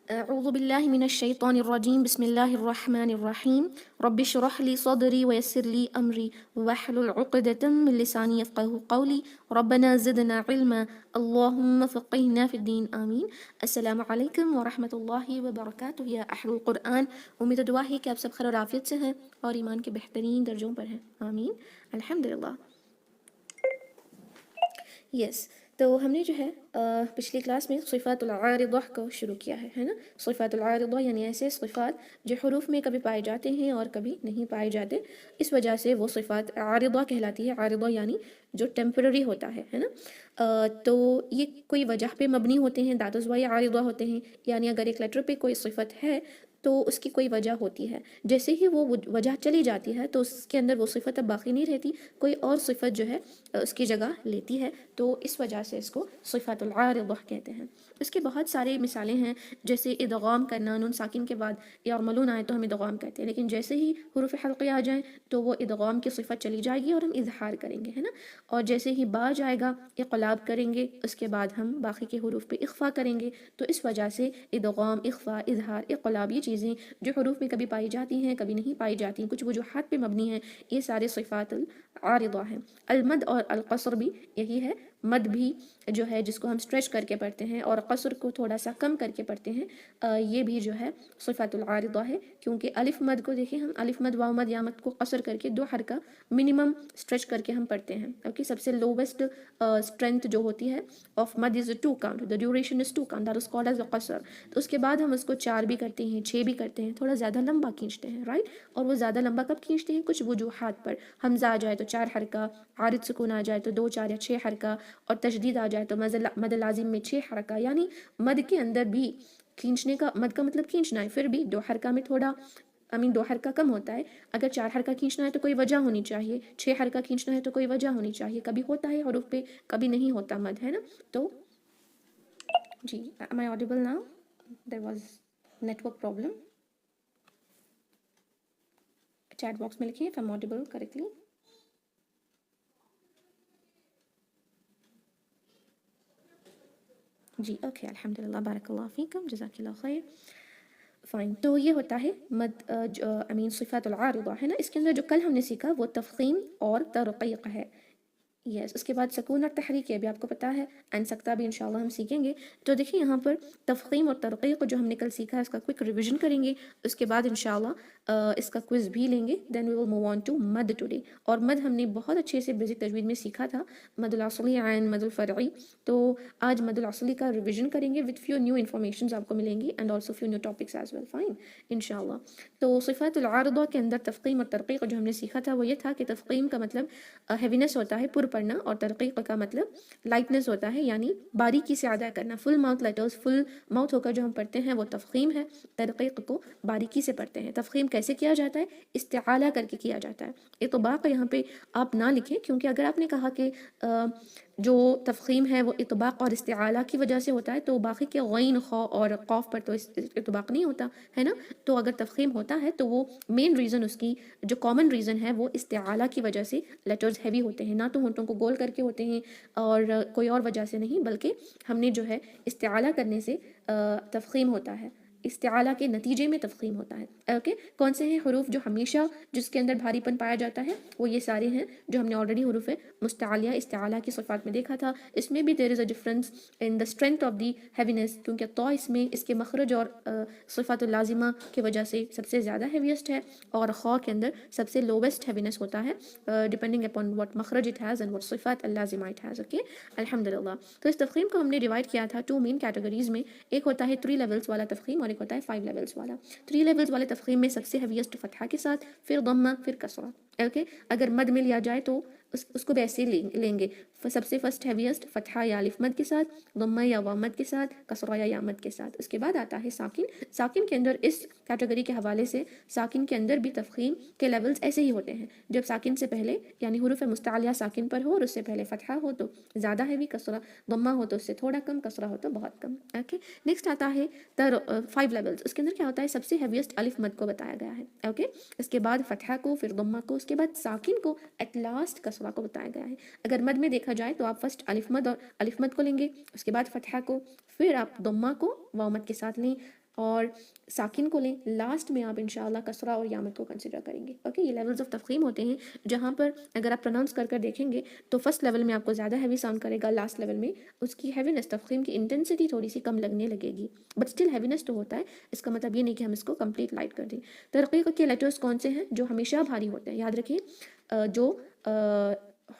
أعوذ بالله من الشيطان الرجيم بسم الله الرحمن الرحيم رب اشرح لي صدري ويسر لي أمري واحلل عقدة من لساني يفقهوا قولي ربنا زدنا علما اللهم فقهنا في الدين آمين. السلام علیکم ورحمۃ اللہ وبرکاتہ یا اہل القرآن. امید و دعا ہے کہ آپ سب خیر و عافیت سے ہیں اور ایمان کے بہترین درجوں پر ہیں. آمین. الحمدللہ. یس تو ہم نے جو ہے پچھلی کلاس میں صفات العارضہ کو شروع کیا ہے نا. صفات العارضہ یعنی ایسے صفات جو حروف میں کبھی پائے جاتے ہیں اور کبھی نہیں پائے جاتے، اس وجہ سے وہ صفات عارضہ کہلاتی ہے. عارضہ یعنی جو ٹیمپرری ہوتا ہے نا. تو یہ کوئی وجہ پہ مبنی ہوتے ہیں، دیٹ از وائی عارضہ ہوتے ہیں. یعنی اگر ایک لیٹر پہ کوئی صفت ہے تو اس کی کوئی وجہ ہوتی ہے، جیسے ہی وہ وجہ چلی جاتی ہے تو اس کے اندر وہ صفت اب باقی نہیں رہتی، کوئی اور صفت جو ہے اس کی جگہ لیتی ہے، تو اس وجہ سے اس کو صفات العارضہ کہتے ہیں. اس کے بہت سارے مثالیں ہیں، جیسے ادغام کرنا. نون ساکن کے بعد یعملون آئے تو ہم ادغام کہتے ہیں، لیکن جیسے ہی حروف حلقے آ جائیں تو وہ ادغام کی صفت چلی جائے گی اور ہم اظہار کریں گے، ہے نا. اور جیسے ہی با جائے گا اقلاب کریں گے، اس کے بعد ہم باقی کے حروف پہ اخفا کریں گے. تو اس وجہ سے ادغام، اخفا، اظہار، اقلاب، یہ چیزیں جو حروف میں کبھی پائی جاتی ہیں کبھی نہیں پائی جاتی، کچھ وجوہات پہ مبنی ہیں، یہ سارے صفات العارضہ ہیں. المد اور القصر بھی یہی ہے. مد بھی جو ہے جس کو ہم اسٹریچ کر کے پڑھتے ہیں اور قصر کو تھوڑا سا کم کر کے پڑھتے ہیں، یہ بھی جو ہے صفات العارضہ ہے. کیونکہ الف مد کو دیکھیں، ہم الف مد، واو مد، یا مد کو قصر کر کے 2 حرکہ منیمم اسٹریچ کر کے ہم پڑھتے ہیں. اوکے، سب سے لوویسٹ اسٹرینتھ جو ہوتی ہے آف مد از 2 count، the duration is 2 count، that is called as a قصر. تو اس کے بعد ہم اس کو 4 بھی کرتے ہیں، 6 بھی کرتے ہیں، تھوڑا زیادہ لمبا کھینچتے ہیں، رائٹ. اور وہ زیادہ لمبا کب کھینچتے ہیں؟ کچھ وجوہات پر. حمزہ آ جائے تو 4 حرکہ، عارض سکون آ جائے تو 2، 4 یا 6 حرکہ، اور تشدید آ جائے تو مد لازم میں 6 حرکہ. یعنی مد کے اندر بھی کھینچنے کا، مد کا مطلب کھینچنا ہے، پھر بھی 2 حرکہ میں تھوڑا 2 حرکہ کم ہوتا ہے. اگر 4 حرکہ کھینچنا ہے تو کوئی وجہ ہونی چاہیے، 6 حرکہ کھینچنا ہے تو کوئی وجہ ہونی چاہیے. کبھی ہوتا ہے حروف پہ، کبھی نہیں ہوتا مد، ہے نا. تو جی، am I audible now? There was network problem. Chat box میں لکھیے if I'm audible correctly. جی اوکے، الحمدللہ، بارک اللہ فیکم، جزاک اللہ خیر. فائن. تو یہ ہوتا ہے مد، صفات العارضہ ہے نا. اس کے اندر جو کل ہم نے سیکھا وہ تفخیم اور ترقیق ہے. یس، اس کے بعد سکون اور تحریک، یہ بھی آپ کو پتہ ہے، اینڈ سکتہ بھی انشاءاللہ ہم سیکھیں گے. تو دیکھیں یہاں پر تفخیم اور ترقیق جو ہم نے کل سیکھا ہے اس کا کوئک ریویژن کریں گے. اس کے بعد انشاءاللہ اس کا کوئز بھی لیں گے. دین وی ول موو آن ٹو مد ٹوڈے. اور مد ہم نے بہت اچھے سے بیسک تجوید میں سیکھا تھا، مد الاصلی عین، مد الفرعی. تو آج مد الاصلی کا ریویژن کریں گے وتھ فیو نیو انفارمیشنز آپ کو ملیں گی، and also few new topics as well. Fine انشاءاللہ. تو صفات العارضہ کے اندر تفخیم اور ترقیق جو ہم نے سیکھا تھا وہ یہ تھا کہ تفخیم کا مطلب ہیوینس ہوتا ہے، پر پڑھنا، اور ترقیق کا مطلب لائٹنس ہوتا ہے، یعنی باریکی سے ادا کرنا. فل ماؤتھ لیٹرز فل ماؤتھ ہو کر جو ہم پڑھتے ہیں وہ تفخیم ہے. ترقیق کو باریکی سے پڑھتے ہیں. تفخیم کیسے کیا جاتا ہے؟ استعالہ کر کے کیا جاتا ہے. اطباق یہاں پہ آپ نہ لکھیں، کیونکہ اگر آپ نے کہا کہ جو تفخیم ہے وہ اطباق اور استعالہ کی وجہ سے ہوتا ہے تو باقی کے غین، خا اور قاف پر تو اطباق نہیں ہوتا ہے نا. تو اگر تفخیم ہوتا ہے تو وہ مین ریزن، اس کی جو کامن ریزن ہے وہ استعالہ کی وجہ سے لیٹرز ہیوی ہوتے ہیں، نہ تو ہونٹوں کو گول کر کے ہوتے ہیں اور کوئی اور وجہ سے نہیں، بلکہ ہم نے جو ہے استعالہ کرنے سے تفخیم ہوتا ہے. استعالہ کے نتیجے میں تفخیم ہوتا ہے. اوکے، کون سے ہیں حروف جو ہمیشہ جس کے اندر بھاری پن پایا جاتا ہے؟ وہ یہ سارے ہیں جو ہم نے آلریڈی حروف مستعلیہ استعالہ کی صفات میں دیکھا تھا. اس میں بھی there is a difference in the strength of the heaviness, کیونکہ تو اس میں اس کے مخرج اور صفات اللازمہ کی وجہ سے سب سے زیادہ ہیویسٹ ہے، اور خا کے اندر سب سے لوویسٹ ہیوینس ہوتا ہے، ڈپینڈنگ اپون واٹ مخرج اٹ ہیز اینڈ واٹ صفات اللازمہ اٹ ہیز. اوکے، الحمدللہ. تو اس تفخیم کو ہم نے ڈیوائڈ کیا تھا 2 مین کیٹیگریز میں. ایک ہوتا ہے 3 لیولز والا تفخیم اور ایک ہوتا ہے 5 لیولز والا. 3 لیولز والے تفخیم میں سب سے ہیویسٹ فتحہ کے ساتھ، پھر ضمہ، پھر کسرہ. اوکے، اگر مد میں لیا جائے تو اس کو بھی ایسے لیں گے. سب سے فرسٹ ہیویسٹ فتحہ یا الف مد کے ساتھ، ضمہ یا واو مد کے ساتھ، کسرہ یا یا مد کے ساتھ. اس کے بعد آتا ہے ساکن. ساکن کے اندر اس کیٹیگری کے حوالے سے ساکن کے اندر بھی تفخیم کے لیولز ایسے ہی ہوتے ہیں. جب ساکن سے پہلے یعنی حروف مستعلیہ ساکن پر ہو اور اس سے پہلے فتحہ ہو تو زیادہ ہیوی، کسرہ ضمہ ہو تو اس سے تھوڑا کم، کسرہ ہو تو بہت کم. اوکے، نیکسٹ آتا ہے 5 لیولز. اس کے اندر کیا ہوتا ہے؟ سب سے ہیویسٹ الف مد کو بتایا گیا ہے. اوکے، اس کے بعد فتحہ کو، پھر ضمہ کو، اس کے بعد ساکن کو، ایٹ لاسٹ کسرہ کو بتایا گیا ہے. اگر مد میں دیکھا جائے تو آپ فرسٹ الف مد اور الف مد کو لیں گے، اس کے بعد فتحہ کو، پھر آپ ضمہ کو واو مد کے ساتھ لیں، اور ساکن کو لیں. لاسٹ میں آپ انشاءاللہ کسرہ اور یامت کو کنسیڈر کریں گے. اوکے یہ لیولز آف تفخیم ہوتے ہیں جہاں پر اگر آپ پروناؤنس کر دیکھیں گے تو فرسٹ لیول میں آپ کو زیادہ ہیوی ساؤنڈ کرے گا, لاسٹ لیول میں اس کی ہیوینس, تفخیم کی انٹینسٹی تھوڑی سی کم لگنے لگے گی, بٹ اسٹل ہیوینس تو ہوتا ہے. اس کا مطلب یہ نہیں کہ ہم اس کو کمپلیٹ لائٹ کر دیں. ترقیق کے لیٹرز کون سے ہیں جو ہمیشہ بھاری ہوتے ہیں؟ یاد رکھیں جو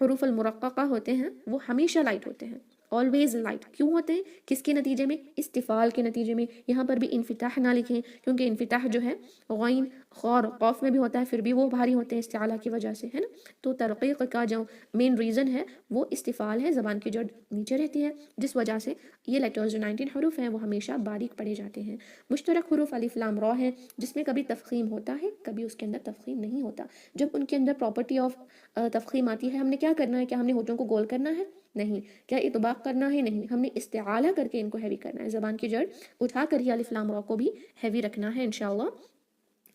حروف المرققہ ہوتے ہیں وہ ہمیشہ لائٹ ہوتے ہیں, آلویز لائٹ. کیوں ہوتے ہیں؟ کس کے نتیجے میں؟ استفال کے نتیجے میں. یہاں پر بھی انفتاح نہ لکھیں کیونکہ انفتاح جو ہے غین خور قوف میں بھی ہوتا ہے, پھر بھی وہ بھاری ہوتے ہیں استعلا کی وجہ سے, ہے نا. تو ترقیق کا جو مین ریزن ہے وہ استفال ہے, زبان کی جڑ نیچے رہتی ہے, جس وجہ سے یہ لیٹرز جو 19 حروف ہیں وہ ہمیشہ باریک پڑے جاتے ہیں. مشترک حروف الف لام را ہے جس میں کبھی تفخیم ہوتا ہے کبھی اس کے اندر تفخیم نہیں ہوتا. جب ان کے اندر پراپرٹی آف تفخیم آتی ہے, ہم نے کیا کرنا ہے؟ کیا ہم نے ہونٹوں کو گول کرنا ہے؟ نہیں. کیا اطباق کرنا ہے؟ نہیں. ہم نے استعالہ کر کے ان کو ہیوی کرنا ہے, زبان کی جڑ اٹھا کر ہی الف لام را کو بھی ہیوی رکھنا ہے انشاءاللہ.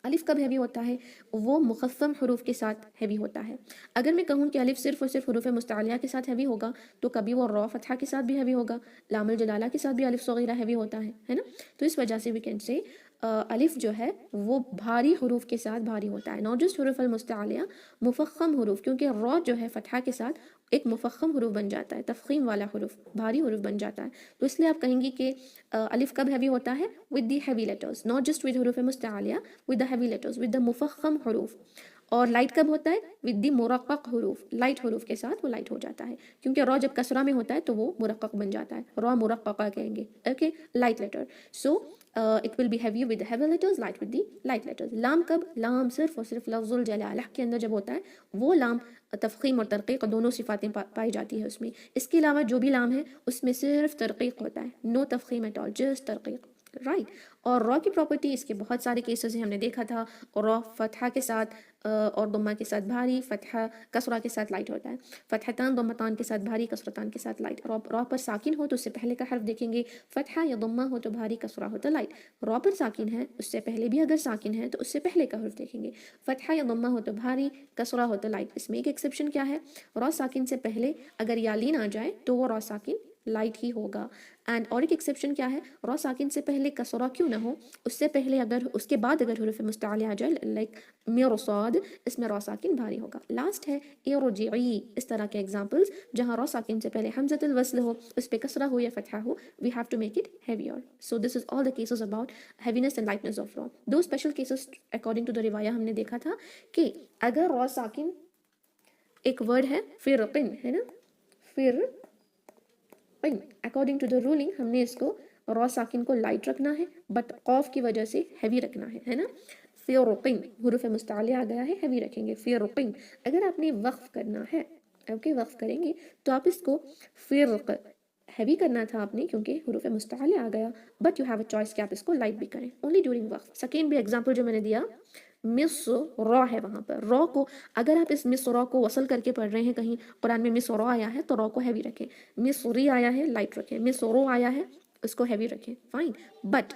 الف کب ہیوی ہوتا ہے؟ وہ مخفم حروف کے ساتھ ہیوی ہوتا ہے. اگر میں کہوں کہ الف صرف اور صرف حروف مستعلیہ کے ساتھ ہیوی ہوگا تو کبھی وہ را فتحہ کے ساتھ بھی ہیوی ہوگا, لام الجلالہ کے ساتھ بھی الف صغیرہ ہیوی ہوتا ہے نا. تو اس وجہ سے وی کین سے الف جو ہے وہ بھاری حروف کے ساتھ بھاری ہوتا ہے, ناٹ جسٹ حروف المستعلیہ, مفخم حروف, کیونکہ را جو ہے فتحہ کے ساتھ ایک مفخم حروف بن جاتا ہے, تفخیم والا حروف, بھاری حروف بن جاتا ہے. تو اس لیے آپ کہیں گی کہ الف کب ہیوی ہوتا ہے؟ with the heavy letters, not just with حروف مستعلیہ, with the heavy letters, with the مفخم حروف. اور لائٹ کب ہوتا ہے؟ with the مرقق حروف, لائٹ حروف کے ساتھ وہ لائٹ ہو جاتا ہے, کیونکہ را جب کسرہ میں ہوتا ہے تو وہ مرقق بن جاتا ہے, را مرققہ کہیں گے. Okay light letter, so it will be heavy with the heavy letters, light with the light letters. لام کب؟ لام صرف اور صرف لفظ الجلالہ کے اندر جب ہوتا ہے وہ لام تفخیم اور ترقیق دونوں صفاتیں پائی جاتی ہے اس میں. اس کے علاوہ جو بھی لام ہے اس میں صرف ترقیق ہوتا ہے, نو تفخیم ایٹ آل, جسٹ ترقیق, رائٹ. اور را کی پراپرٹی, اس کے بہت سارے کیسز ہیں, ہم نے دیکھا تھا. را فتحہ کے ساتھ اور ضمہ کے ساتھ بھاری, فتحہ کسرہ کے ساتھ لائٹ ہوتا ہے. فتحتان ضمتان کے ساتھ بھاری, کسرتان کے ساتھ لائٹ. را پر ساکن ہو تو اس سے پہلے کا حرف دیکھیں گے, فتحہ یا ضمہ ہو تو بھاری, کسرہ ہو تو لائٹ. را پر ساکن ہے اس سے پہلے بھی اگر ساکن ہے تو اس سے پہلے کا حرف دیکھیں گے, فتحہ یا ضمہ ہو تو بھاری, کسرہ ہو تو لائٹ. اس میں ایک ایکسیپشن کیا ہے؟ را ساکن سے پہلے اگر یا لین آ جائے تو وہ را ساکن لائٹ ہی ہوگا. اینڈ اور ایک ایکسیپشن کیا ہے؟ را ساکن سے پہلے کسرہ کیوں نہ ہو, اس سے پہلے اگر اس کے بعد اگر حروف مستعلیہ آ جائے لائک مرصاد, اس میں را ساکن بھاری ہوگا. لاسٹ ہے ارجعی, اس طرح کے ایگزامپلز جہاں را ساکن سے پہلے حمزۃ الوصل ہو, اس پہ کسرہ ہو یا فتحہ ہو, we have to make it heavier. So this is all the cases about heaviness and lightness of ra. Do special cases according to the روایہ ہم نے دیکھا تھا کہ اگر را ساکن ایک ورڈ ہے فرقن, ہے نا, فرقن, اکارڈنگ ٹو دا رولنگ ہم نے اس کو را ساکن کو لائٹ رکھنا ہے بٹ قوف کی وجہ سے ہیوی رکھنا ہے نا. فرقن حروف مستعلیہ آ گیا ہے, ہیوی رکھیں گے فرقن. اگر آپ نے وقف کرنا ہے, اوکے وقف کریں گے تو آپ اس کو فرق ہیوی کرنا تھا آپ نے کیونکہ حروف مستعلیہ آ گیا, but you have a choice کہ آپ اس کو لائٹ بھی کریں اونلی ڈیورنگ وقف. سیکنڈ بھی ایگزامپل جو میں نے دیا, مس را ہے, وہاں پر را کو اگر آپ اس مس را کو وصل کر کے پڑھ رہے ہیں کہیں قرآن میں مس را آیا ہے تو را کو ہیوی رکھیں, مس ری آیا ہے لائٹ رکھیں, مس رو آیا ہے اس کو ہیوی رکھیں, فائن. بٹ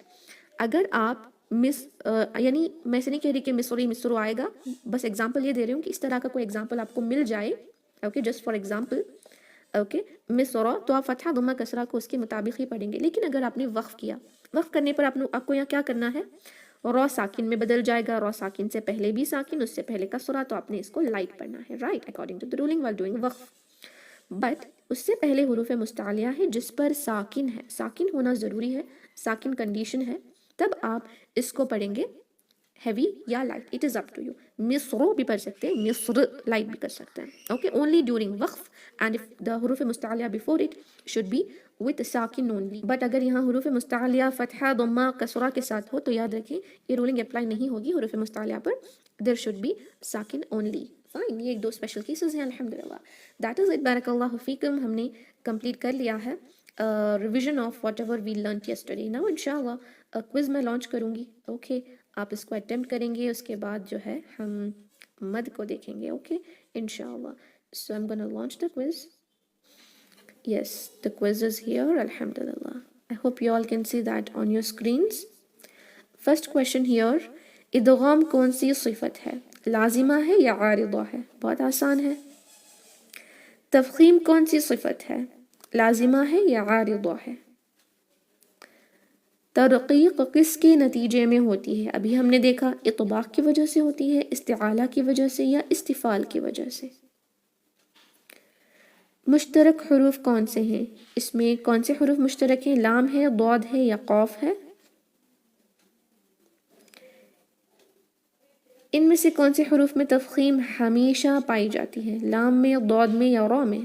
اگر آپ مس یعنی میں سے نہیں کہہ رہی کہ مصری مصرو آئے گا, بس ایگزامپل یہ دے رہی ہوں کہ اس طرح کا کوئی ایگزامپل آپ کو مل جائے, okay just for example, okay مصرا, تو آپ فتحہ ضمہ کسرہ کو اس کے مطابق ہی پڑھیں گے. لیکن اگر آپ نے وقف کیا, وقف کرنے پر آپ کو یہاں کیا کرنا ہے, را ساکن میں بدل جائے گا, را ساکن سے پہلے بھی ساکن, اس سے پہلے کسرہ, تو آپ نے اس کو لائٹ پڑھنا ہے, right, according to the ruling while doing وقف. بٹ اس سے پہلے حروف مستعلیہ ہے جس پر ساکن ہے, ساکن ہونا ضروری ہے, ساکن کنڈیشن ہے, تب آپ اس کو پڑھیں گے ہیوی یا light, it is up to you. مصرو بھی پڑھ سکتے ہیں, مصر لائٹ بھی کر سکتے ہیں, اوکے اونلی ڈیورنگ وقف, اینڈ اف دا حروف مستعلیہ before it should be with ساکن اونلی. بٹ اگر یہاں حروف مستعلیہ فتحہ ضمہ کسرہ کے ساتھ ہو تو یاد رکھیں یہ رولنگ اپلائی نہیں ہوگی حروف مستعلیہ پر, دیر شوڈ بی ساکن اونلی, فائن. یہ ایک دو اسپیشل کیسز ہیں الحمدللہ. دیٹ از اٹ, بارک اللہ فیکم. ہم نے کمپلیٹ کر لیا ہے revision of whatever we learnt yesterday. Now انشاءاللہ کوئز میں لانچ کروں گی, اوکے آپ اس کو اٹیمپٹ کریں گے, اس کے بعد جو ہے ہم مد کو دیکھیں گے, اوکے انشاءاللہ. So I am gonna launch the quiz. Yes, the quiz is here, alhamdulillah. I hope you all can see that on your screens. First question here, ادغام کون سی صفت ہے, لازمہ ہے یا عارضہ ہے؟ بہت آسان ہے. تفخیم کون سی صفت ہے, لازمہ ہے یا عارضہ ہے؟ ترقیق کس کے نتیجے میں ہوتی ہے؟ ابھی ہم نے دیکھا اطباق کی وجہ سے ہوتی ہے، استعالہ کی وجہ سے، یا استفال کی وجہ سے۔ مشترک حروف کون سے ہیں؟ اس میں کون سے حروف مشترک ہیں؟ لام ہے، ضاد ہے، یا قاف ہے؟ ان میں سے کون سے حروف میں تفخیم ہمیشہ پائی جاتی ہے؟ لام میں، ضاد میں، یا را میں؟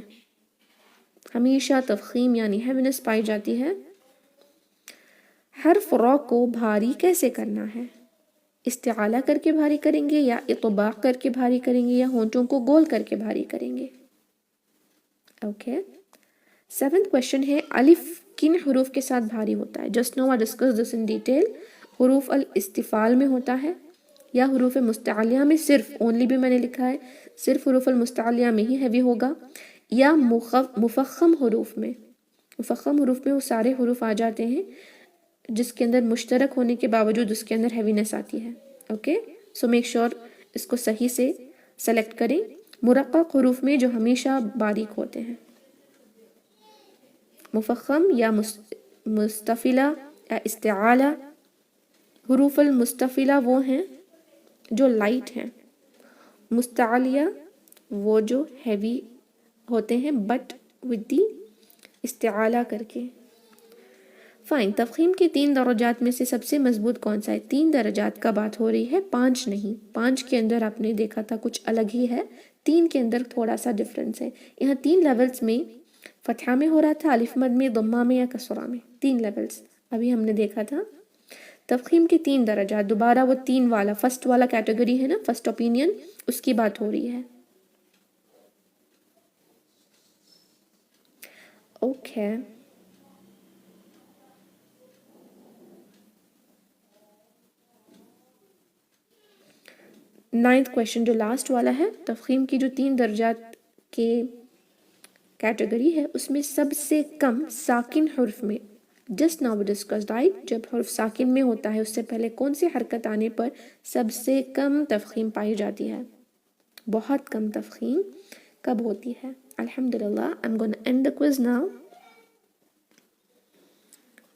ہمیشہ تفخیم یعنی ہیوینس پائی جاتی ہے۔ حرف را کو بھاری کیسے کرنا ہے؟ استعالہ کر کے بھاری کریں گے، یا اطباق کر کے بھاری کریں گے، یا ہونٹوں کو گول کر کے بھاری کریں گے؟ اوکے، 7th کویشچن ہے الف کن حروف کے ساتھ بھاری ہوتا ہے؟ Just now I discuss this in detail. حروف الاستفال میں ہوتا ہے، یا حروف مستعلیہ میں صرف، اونلی بھی میں نے لکھا ہے، صرف حروف المستعلیہ میں ہی ہیوی ہوگا، یا مفخم حروف میں؟ مفخم حروف میں وہ سارے حروف آ جاتے ہیں جس کے اندر مشترک ہونے کے باوجود اس کے اندر ہیوینس آتی ہے۔ اوکے، سو میک شور اس کو صحیح سے سلیکٹ کریں۔ مرقق حروف میں جو ہمیشہ باریک ہوتے ہیں، مفخم یا مستفلہ یا استعالہ۔ حروف المستفلہ وہ ہیں جو لائٹ ہیں، مستعلیہ وہ جو ہیوی ہوتے ہیں بٹ ود دی استعالہ کر کے۔ فائن، تفخیم کے 3 درجات میں سے سب سے مضبوط کون سا ہے؟ 3 درجات کا بات ہو رہی ہے، 5 نہیں۔ 5 کے اندر آپ نے دیکھا تھا کچھ الگ ہی ہے، 3 کے اندر تھوڑا سا ڈفرنس ہے۔ یہاں 3 لیولز میں فتحہ میں ہو رہا تھا، الف مد میں، ضمہ میں، یا کسرہ میں، 3 لیولز ابھی ہم نے دیکھا تھا۔ تفخیم کے 3 درجات، دوبارہ وہ 3 والا فرسٹ والا کیٹیگری ہے نا، فرسٹ اوپینین، اس کی بات ہو رہی ہے۔ اوکے، نائنتھ کویشچن جو لاسٹ والا ہے، تفخیم کی جو 3 درجات کے کیٹیگری ہے اس میں سب سے کم ساکن حرف میں، just now we discussed right, جب حرف ساکن میں ہوتا ہے اس سے پہلے کون سی حرکت آنے پر سب سے کم تفخیم پائی جاتی ہے؟ بہت کم تفخیم کب ہوتی ہے؟ الحمدللہ، I'm gonna end the quiz now۔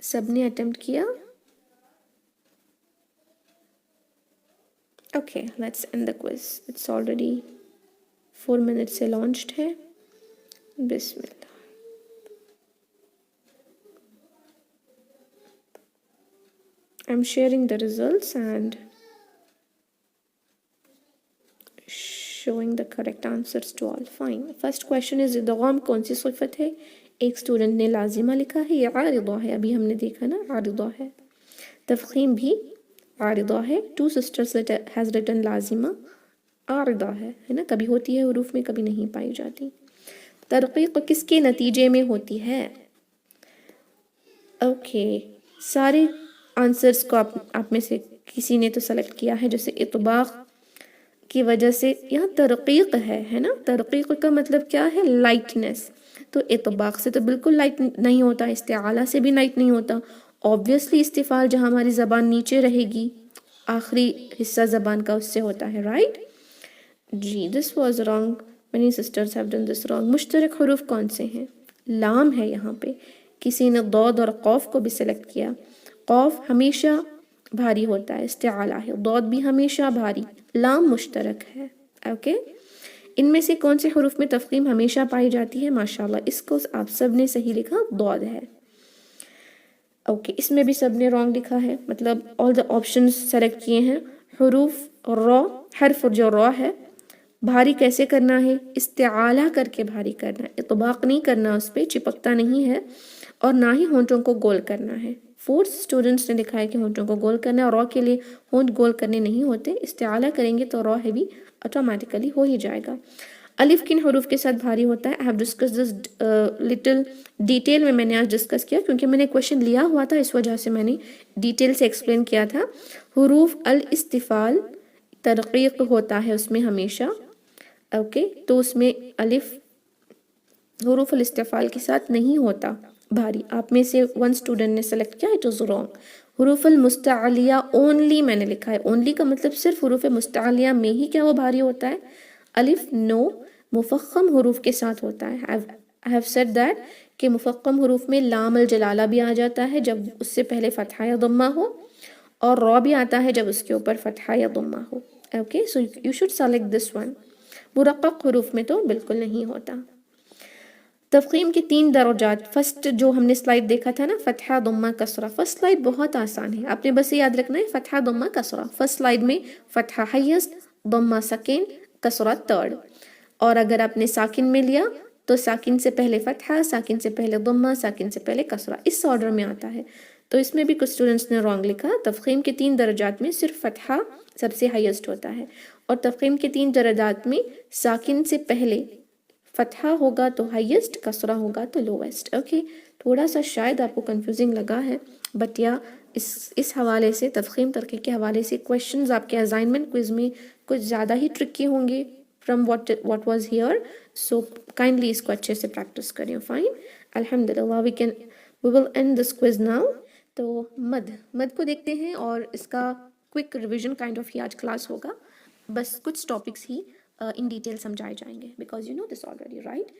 سب نے اٹمپٹ کیا؟ Okay, let's and the quiz۔ It's already 4 minutes سے لانچڈ ہے۔ بسم اللہ۔ I'm sharing the results and showing the correct answers to all. Fine. First question is ادغام کون سی صفت ہے؟ ایک student نے لازمہ لکھا ہے، یہ عارضہ ہے، ابھی ہم نے دیکھا نا عارضہ ہے۔ تفخیم بھی عارضہ ہے۔ 2 sisters has written لازمہ عارضہ ہے نا، کبھی ہوتی ہے حروف میں، کبھی نہیں پائی جاتی۔ ترقیق کس کے نتیجے میں ہوتی ہے؟ اوکے، سارے آنسرس کو آپ میں سے کسی نے تو سلیکٹ کیا ہے، جیسے اطباق کی وجہ سے یہاں ترقیق ہے نا، ترقیق کا مطلب کیا ہے؟ لائٹنس۔ تو اطباق سے تو بالکل لائٹ نہیں ہوتا، استعالہ سے بھی لائٹ نہیں ہوتا۔ obviously استفال جہاں ہماری زبان نیچے رہے گی، آخری حصہ زبان کا، اس سے ہوتا ہے، رائٹ جی۔ this was wrong, many sisters have done this wrong۔ مشترک حروف کون سے ہیں؟ لام ہے یہاں پہ، کسی نے ضاد اور قاف کو بھی سلیکٹ کیا۔ قاف ہمیشہ بھاری ہوتا ہے، استعالہ ہے، ضاد بھی ہمیشہ بھاری، لام مشترک ہے۔ اوکے، ان میں سے کون سے حروف میں تفخیم ہمیشہ پائی جاتی ہے؟ ماشاءاللہ، اس کو آپ سب نے صحیح لکھا، ضاد ہے۔ اوکے، اس میں بھی سب نے رانگ لکھا ہے، مطلب all the options سلیکٹ کیے ہیں۔ حروف را، حرف جو را ہے، بھاری کیسے کرنا ہے؟ استعالہ کر کے بھاری کرنا ہے، اطباق نہیں کرنا، اس پہ چپکتا نہیں ہے، اور نہ ہی ہونٹوں کو گول کرنا ہے۔ 4 اسٹوڈنٹس نے لکھا ہے کہ ہونٹوں کو گول کرنا ہے، اور را کے لیے ہونٹ گول کرنے نہیں ہوتے، استعالہ کریں گے تو را ہیوی آٹومیٹیکلی ہو ہی جائے گا۔ الف کن حروف کے ساتھ بھاری ہوتا ہے؟ I have discussed this little detail میں نے آج ڈسکس کیا، کیونکہ میں نے کویشچن لیا ہوا تھا، اس وجہ سے میں نے ڈیٹیل سے ایکسپلین کیا تھا۔ حروف الاستفال ترقیق ہوتا ہے اس میں ہمیشہ، اوکے، تو اس میں الف حروف الاستفال کے ساتھ نہیں ہوتا بھاری۔ آپ میں سے 1 اسٹوڈنٹ نے سلیکٹ کیا، اٹ از رانگ۔ حروف المستعلیہ اونلی میں نے لکھا ہے، اونلی کا مطلب صرف حروف مستعلیہ میں ہی کیا وہ بھاری ہوتا ہے؟ الف نو، مفخم حروف کے ساتھ ہوتا ہے۔ I have said that کہ مفخم حروف میں لام الجلالہ بھی آ جاتا ہے جب اس سے پہلے فتحہ یا ضمہ ہو، اور را بھی آتا ہے جب اس کے اوپر فتحہ یا ضمہ ہو. Okay so you should select this one. مرقق حروف میں تو بالکل نہیں ہوتا. تفخیم کے 3 درجات. فرسٹ جو ہم نے سلائڈ دیکھا تھا نا، فتحہ ضمہ کسرہ. فرسٹ سلائڈ بہت آسان ہے، آپ نے بس یہ یاد رکھنا ہے فتحہ ضمہ کسرہ. فرسٹ سلائڈ میں فتحہ ہائیسٹ، ضمہ سیکنڈ، کسرہ تھرڈ. اور اگر آپ نے ساکن میں لیا تو ساکن سے پہلے فتحہ، ساکن سے پہلے ضمہ، ساکن سے پہلے کسرہ، اس آرڈر میں آتا ہے. تو اس میں بھی کچھ اسٹوڈنٹس نے رانگ لکھا. تفخیم کے 3 درجات میں صرف فتحہ سب سے ہائیسٹ ہوتا ہے، اور تفخیم کے 3 درجات میں ساکن سے پہلے فتحہ ہوگا تو ہائیسٹ، کسرہ ہوگا تو لویسٹ. اوکے تھوڑا سا شاید آپ کو کنفیوزنگ لگا ہے، بٹ یا اس حوالے سے، تفخیم ترقی کے حوالے سے کویشچنز آپ کے اسائنمنٹ کوئز میں کچھ زیادہ ہی ٹرکی ہوں گے from what was here. So kindly اس کو اچھے سے پریکٹس کریں. فائن، الحمد للہ we will end this quiz now. تو مد کو دیکھتے ہیں، اور اس کا کوئک ریویژن کائنڈ آف ہی آج کلاس ہوگا. بس کچھ ٹاپکس ہی ان ڈیٹیل سمجھائے جائیں گے، because you know this already right.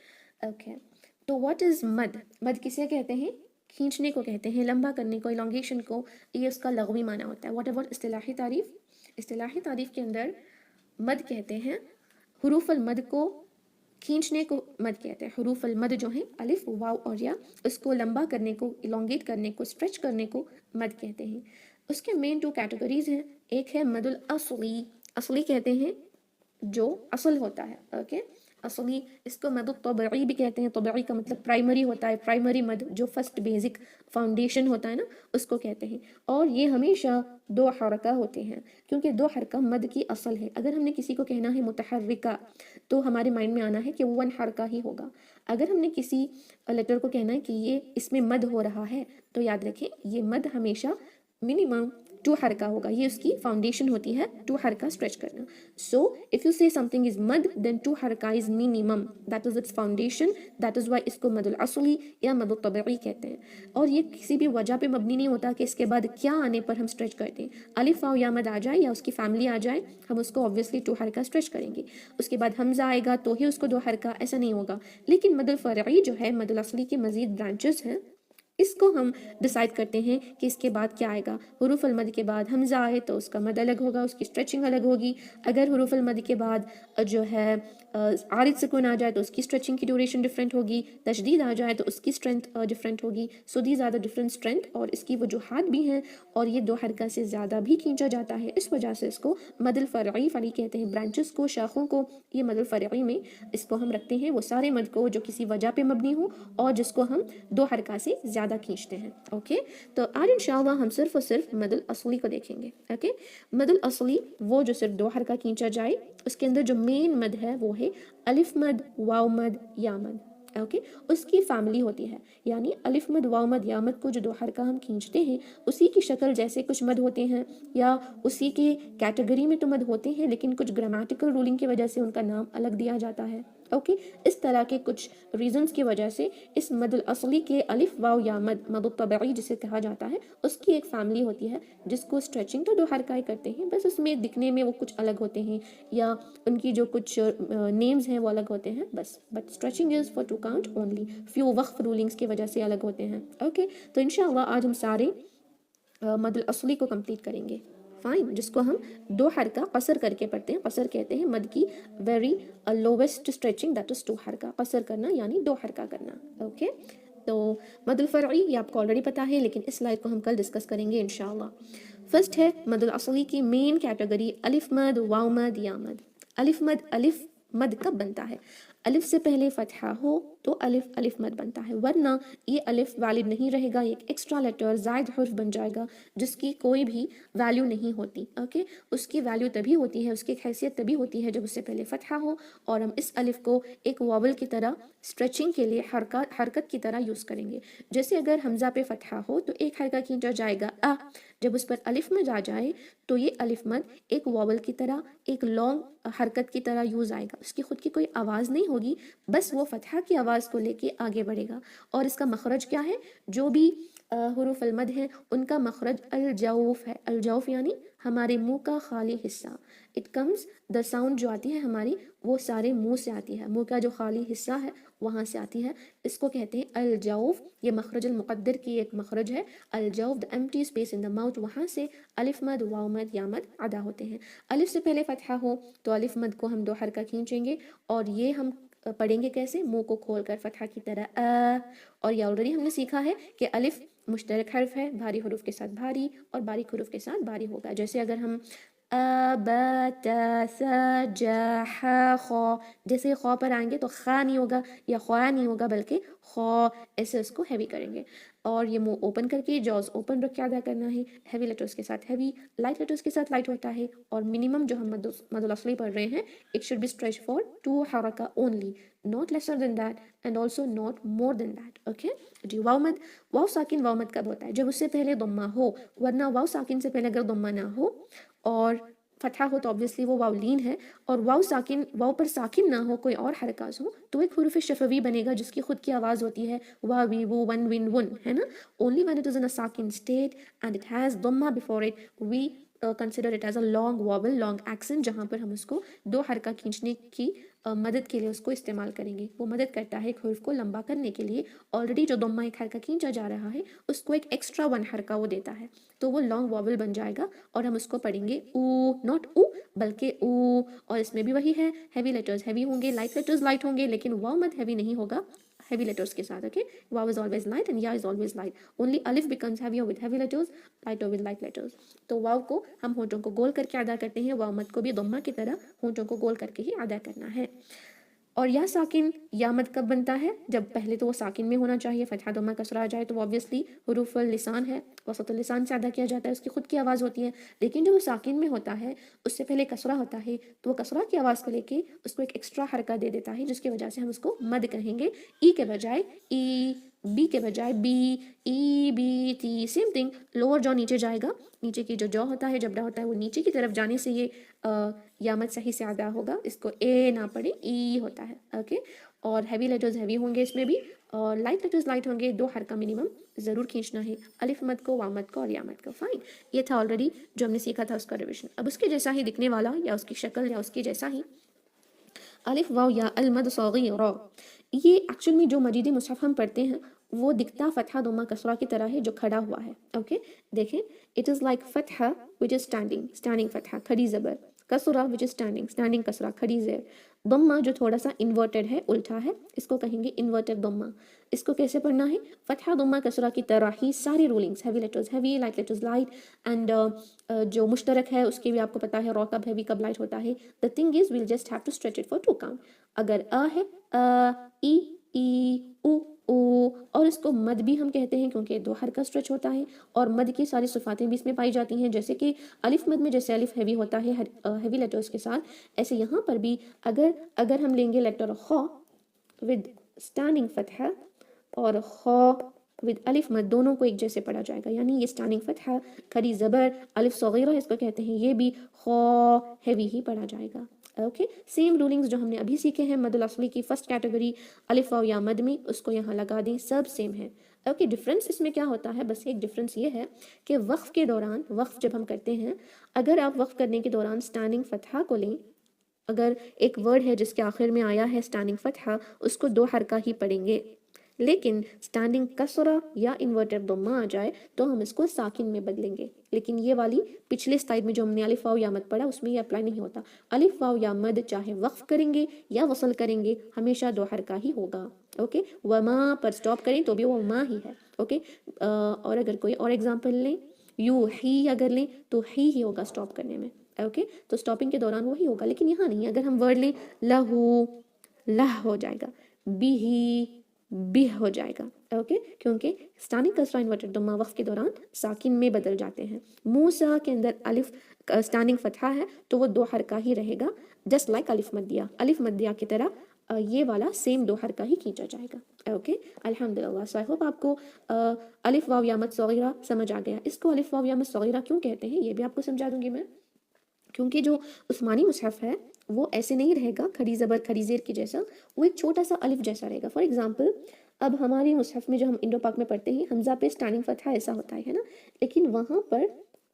Okay تو واٹ از مد؟ مد کسے کہتے ہیں؟ کھینچنے کو کہتے ہیں، لمبا کرنے کو، الانگیشن کو. یہ اس کا لغوی معنی ہوتا ہے. واٹ اباؤٹ اصطلاحی تعریف؟ اصطلاحی تعریف کے اندر مد کہتے ہیں حروف المد کو، کھینچنے کو مد کہتے ہیں. حروف المد جو ہیں الف، واو اور یا، اس کو لمبا کرنے کو، الانگیٹ کرنے کو، اسٹریچ کرنے کو مد کہتے ہیں. اس کے مین 2 کیٹیگریز ہیں. ایک ہے مد الاصلی، اصلی کہتے ہیں جو اصل ہوتا ہے. اوکے اصلی، اس کو مد الطبعی بھی کہتے ہیں. طبعی کا مطلب پرائمری ہوتا ہے، پرائمری مد جو فرسٹ بیسک فاؤنڈیشن ہوتا ہے نا، اس کو کہتے ہیں. اور یہ ہمیشہ 2 حرکہ ہوتے ہیں، کیونکہ 2 حرکہ مد کی اصل ہے. اگر ہم نے کسی کو کہنا ہے متحرکہ تو ہمارے مائنڈ میں آنا ہے کہ 1 حرکہ ہی ہوگا. اگر ہم نے کسی لیٹر کو کہنا ہے کہ یہ اس میں مد ہو رہا ہے تو یاد رکھیں یہ مد ہمیشہ منیمم 2 حرکہ ہوگا. یہ اس کی فاؤنڈیشن ہوتی ہے 2 حرکہ اسٹریچ کرنا. سو اف یو سے سم تھنگ از مد دین 2 حرکہ is minimum, that is its foundation. That is why اس کو مد الاصلی یا مد الطبعی کہتے ہیں. اور یہ کسی بھی وجہ پہ مبنی نہیں ہوتا کہ اس کے بعد کیا آنے پر ہم اسٹریچ کرتے ہیں. الف واو یا مد آ جائے یا اس کی فیملی آ جائے، ہم اس کو obviously 2 حرکہ اسٹریچ کریں گے. اس کے بعد حمزہ آئے گا تو ہی اس کو 2 حرکہ، ایسا نہیں ہوگا. لیکن مد الفرعی جو ہے، مد الاصلی کے مزید برانچز ہیں، اس کو ہم ڈیسائیڈ کرتے ہیں کہ اس کے بعد کیا آئے گا. حروف المد کے بعد حمزہ آئے تو اس کا مد الگ ہوگا، اس کی اسٹریچنگ الگ ہوگی. اگر حروف المد کے بعد جو ہے عارض سکون آ جائے تو اس کی اسٹریچنگ کی ڈیوریشن ڈفرینٹ ہوگی. تشدید آ جائے تو اس کی اسٹرینتھ ڈفرینٹ ہوگی. سو دی زیادہ ڈفرینٹ اسٹرینتھ، اور اس کی وجوہات بھی ہیں. اور یہ 2 حرکہ سے زیادہ بھی کھینچا جاتا ہے، اس وجہ سے اس کو مد الفرعی فعلی کہتے ہیں. برانچز کو، شاخوں کو، یہ مد الفرعی میں اس کو ہم رکھتے ہیں. وہ سارے مد کو جو کسی وجہ پہ مبنی ہوں اور جس کو ہم 2 حرکہ سے زیادہ کھینچتے ہیں. اوکے تو آج انشاءاللہ ہم صرف اور صرف مد الاصلی کو دیکھیں گے. اوکے مد الاصلی وہ جو صرف 2 حرکہ کھینچا جائے. اس کے اندر جو مین مد ہے وہ ہے الف مد، واو مد، یا مد. اوکے اس کی فیملی ہوتی ہے، یعنی الف مد، واو مد، یا مد کو جو 2 حرکہ ہم کھینچتے ہیں اسی کی شکل جیسے کچھ مد ہوتے ہیں، یا اسی کے کیٹیگری میں تو مد ہوتے ہیں، لیکن کچھ گرامیٹیکل رولنگ کی وجہ سے ان کا نام الگ دیا جاتا ہے. اوکے اس طرح کے کچھ ریزنز کی وجہ سے اس مد الاصلی کے الف واو یا مد، مد الطبعی جسے کہا جاتا ہے، اس کی ایک فیملی ہوتی ہے جس کو اسٹریچنگ تو 2 حرکہ کرتے ہیں، بس اس میں دکھنے میں وہ کچھ الگ ہوتے ہیں یا ان کی جو کچھ نیمز ہیں وہ الگ ہوتے ہیں بس. But stretching is for 2 count only. Few وقف رولنگس کی وجہ سے الگ ہوتے ہیں. اوکے تو انشاءاللہ آج ہم سارے مد الاصلی کو کمپلیٹ کریں گے. فائن، جس کو ہم 2 حرکہ قصر کر کے پڑھتے ہیں. قصر کہتے ہیں مد کی very lowest stretching, that is 2 حرکہ. قصر کرنا یعنی 2 حرکہ کرنا. اوکے تو مد الفرعی یہ آپ کو آلریڈی پتہ ہے، لیکن اس سلائڈ کو ہم کل ڈسکس کریں گے انشاءاللہ. فرسٹ ہے مد الاصلی کی مین کیٹیگری الف مد، واو مد، یا مد. الف مد، الف مد کب بنتا ہے؟ الف سے پہلے فتحہ ہو تو الف مد بنتا ہے، ورنہ یہ الف ویلڈ نہیں رہے گا. ایک ایکسٹرا لیٹر، زائد حرف بن جائے گا جس کی کوئی بھی ویلیو نہیں ہوتی. اوکے اس کی ویلیو تبھی ہوتی ہے، اس کی حیثیت تبھی ہوتی ہے جب اس سے پہلے فتحہ ہو اور ہم اس الف کو ایک واول کی طرح اسٹریچنگ کے لیے حرکت کی طرح یوز کریں گے. جیسے اگر حمزہ پہ فتحہ ہو تو ایک حرکہ کھینچا جائے گا جب اس پر الف مد آ جائے تو یہ الف مد ایک واول کی طرح، ایک لانگ حرکت کی طرح یوز آئے گا. اس کی خود کی کوئی آواز نہیں ہوگی، بس وہ فتحہ کی آواز کو لے کے آگے بڑھے گا. اور اس کا مخرج کیا ہے؟ جو بھی حروف المد ہیں ان کا مخرج الجوف ہے. الجوف یعنی ہمارے منہ کا خالی حصہ. اٹ کمز دا ساؤنڈ جو آتی ہے ہماری وہ سارے منہ سے آتی ہے, منہ کا جو خالی حصہ ہے وہاں سے آتی ہے. اس کو کہتے ہیں الجوف. یہ مخرج المقدر کی ایک مخرج ہے. الجوف the empty space in the mouth, وہاں سے الف مد واو مد یا مد ادا ہوتے ہیں. الف سے پہلے فتحہ ہو تو الف مد کو ہم 2 حرکہ کھینچیں گے, اور یہ ہم پڑھیں گے کیسے, منہ کو کھول کر فتحہ کی طرح اور یہ آلریڈی ہم نے سیکھا ہے کہ الف مشترک حرف ہے, بھاری حروف کے ساتھ بھاری اور باریک حروف کے ساتھ باری ہوگا. جیسے اگر ہم خو, جیسے خو پر آئیں گے تو خا نہیں ہوگا یا خوا نہیں ہوگا بلکہ خو, ایسے اس کو ہیوی کریں گے. اور یہ منہ اوپن کر کے جوز اوپن رکھ کے ادا کرنا ہے. ہیوی لیٹرز کے ساتھ ہیوی, لائٹ لیٹرز کے ساتھ لائٹ ہوتا ہے. اور منیمم جو ہم مد الاصلی پڑھ رہے ہیں, it should be stretch for 2 حرکہ only, not lesser than that and also not more than that. okay جی. واو مد, واو ساکن واو مد کب ہوتا ہے, جب اس سے پہلے ضمہ ہو, ورنہ واو ساکن سے پہلے اگر ضمہ نہ ہو اور فتحہ ہو تو obviously وہ واو لین ہے, اور واو ساکن, واو پر ساکن نہ ہو, کوئی اور حرکات ہو تو ایک حروف شفوی بنے گا جس کی خود کی آواز ہوتی ہے, وا وی وو ون ون ون, ہے نا. only when it is in a sakin state and it has dhamma before it we consider it as a long vowel, long accent, جہاں پر ہم اس کو 2 حرکہ کھینچنے کی مدد کے لیے اس کو استعمال کریں گے. وہ مدد کرتا ہے ایک حرف کو لمبا کرنے کے لیے. آلریڈی جو ضمہ ایک حرکہ کھینچا جا رہا ہے اس کو ایک ایکسٹرا 1 حرکہ وہ دیتا ہے, تو وہ لانگ واول بن جائے گا اور ہم اس کو پڑھیں گے او, ناٹ او بلکہ او. اور اس میں بھی وہی ہے, ہیوی لیٹرز ہیوی ہوں گے, لائٹ لیٹرز لائٹ ہوں گے, لیکن واو مد ہیوی نہیں ہوگا heavy letters کے ساتھ. okay, wow is always light and ya is always light. only alif becomes heavier with heavy letters, lighter with light letters. تو واو کو ہم ہونٹوں کو گول کر کے ادا کرتے ہیں, واو مد کو بھی ضمہ کی طرح ہونٹوں کو گول کر کے ہی ادا کرنا ہے. اور یا ساکن یا مد کب بنتا ہے, جب پہلے تو وہ ساکن میں ہونا چاہیے, فتحہ ضمہ کسرہ آ جائے تو obviously حروف اللسان ہے, وسط اللسان سے ادا کیا جاتا ہے, اس کی خود کی آواز ہوتی ہے. لیکن جو وہ ساکن میں ہوتا ہے اس سے پہلے کسرہ ہوتا ہے, تو وہ کسرہ کی آواز کو لے کے اس کو ایک ایکسٹرا حرکہ دے دیتا ہے, جس کی وجہ سے ہم اس کو مد کہیں گے. ای کے بجائے ای, بی کے بجائے B, E B T, same thing. Lower جو نیچے جائے گا, نیچے کی جو ہوتا ہے, جبڑا ہوتا ہے, وہ نیچے کی طرف جانے سے یہ یا مد صحیح سے ادا ہوگا. اس کو اے نہ پڑھے, ای ہوتا ہے. اوکے. اور ہیوی لیٹرز ہیوی ہوں گے اس میں بھی, اور لائٹ لیٹرز لائٹ ہوں گے. 2 حرکہ منیمم ضرور کھینچنا ہے, الف مد کو, واو مد کو اور یا مد کو. فائن, یہ تھا آلریڈی جو ہم نے سیکھا تھا اس کا ریویژن. اب اس کے جیسا ہی دکھنے والا, یا اس کی شکل یا اس کی جیسا ہی الف واو یا المد صغیر. یہ ایکچوئل میں جو مجیدی مصحف ہم پڑھتے ہیں وہ دکھتا فتحہ ضمہ کسرہ کی طرح ہے جو کھڑا ہوا ہے. اوکے, دیکھیں, اٹ از لائک فتحہ which is standing, standing فتحہ کھڑی زبر, کسرہ which is standing, standing کسرہ کھڑی زیر, ضمہ جو تھوڑا سا انورٹڈ ہے, الٹا ہے, اس کو کہیں گے انورٹڈ ضمہ. اس کو کیسے پڑھنا ہے, فتحہ ضمہ کسرہ کی طرح ہی ساری rulings, heavy letters heavy, light letters light, and جو مشترک ہے اس کی بھی آپ کو پتا ہے را کب ہیوی کب لائٹ ہوتا ہے. the thing is we'll just have to stretch it for 2 count. اگر ہے ای ای او او, اور اس کو مد بھی ہم کہتے ہیں کیونکہ 2 حرکہ اسٹریچ ہوتا ہے, اور مد کی ساری صفاتیں بھی اس میں پائی جاتی ہیں. جیسے کہ الف مد میں جیسے الف ہیوی ہوتا ہے ہیوی لیٹرز کے ساتھ, ایسے یہاں پر بھی اگر ہم لیں گے لیٹر خو ود اسٹینڈنگ فتحہ اور خو ود الف مد, دونوں کو ایک جیسے پڑھا جائے گا. یعنی یہ اسٹینڈنگ فتحہ کھڑی زبر الف صغیرہ اس کو کہتے ہیں, یہ بھی خو ہیوی ہی پڑھا جائے گا. اوکے, سیم رولنگز جو ہم نے ابھی سیکھے ہیں مد الاصلی کی فرسٹ کیٹیگری الف واو یا مد میں, اس کو یہاں لگا دیں, سب سیم ہے. اوکے, ڈفرینس اس میں کیا ہوتا ہے, بس ایک ڈفرینس یہ ہے کہ وقف کے دوران, وقف جب ہم کرتے ہیں, اگر آپ وقف کرنے کے دوران اسٹینڈنگ فتحہ کو لیں, اگر ایک ورڈ ہے جس کے آخر میں آیا ہے اسٹینڈنگ فتحہ, اس کو 2 حرکہ ہی پڑھیں گے. لیکن اسٹینڈنگ کسرہ یا انورٹڈ ضمہ آ جائے تو ہم اس کو ساکن میں بدلیں گے. لیکن یہ والی پچھلے سلائڈ میں جو ہم نے الف واو یا مد پڑھا اس میں یہ اپلائی نہیں ہوتا. الف واو یا مد چاہے وقف کریں گے یا وصل کریں گے, ہمیشہ 2 حرکہ ہی ہوگا. اوکے, وما پر سٹاپ کریں تو بھی وہ ما ہی ہے. اوکے, اور اگر کوئی اور ایگزامپل لیں, یو ہی اگر لیں تو ہی ہوگا سٹاپ کرنے میں. اوکے, تو سٹاپنگ کے دوران وہی ہوگا, لیکن یہاں نہیں. اگر ہم ورڈ لیں لہو, لہ ہو جائے گا, بھی بھی ہو جائے گا. اوکے, کیونکہ اسٹینڈنگ کسرہ انورٹڈ ضمہ وقف کے دوران ساکن میں بدل جاتے ہیں. موسیٰ کے اندر الف اسٹینڈنگ فتحہ ہے تو وہ 2 حرکہ ہی رہے گا, جسٹ لائک الف مدیہ, الف مدیہ کی طرح یہ والا سیم 2 حرکہ ہی کھینچا جائے گا. اوکے, الحمدللہ. سو آئی ہوپ آپ کو الف واو یا مد صغیرہ سمجھ آ گیا. اس کو الف واو یا مد صغیرہ کیوں کہتے ہیں یہ بھی آپ کو سمجھا دوں گی میں, کیونکہ جو عثمانی مصحف ہے وہ ایسے نہیں رہے گا کھڑی زبر کھڑی زیر کی جیسا, وہ ایک چھوٹا سا الف جیسا رہے گا. فار ایگزامپل, اب ہمارے مصحف میں جو ہم انڈو پاک میں پڑھتے ہیں, حمزہ پہ اسٹینڈنگ فتحہ ایسا ہوتا ہے نا, لیکن وہاں پر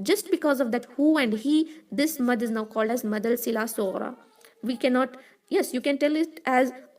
just because of that who and he, this mud is now called as madal sila sogra. We cannot, yes, you can tell it as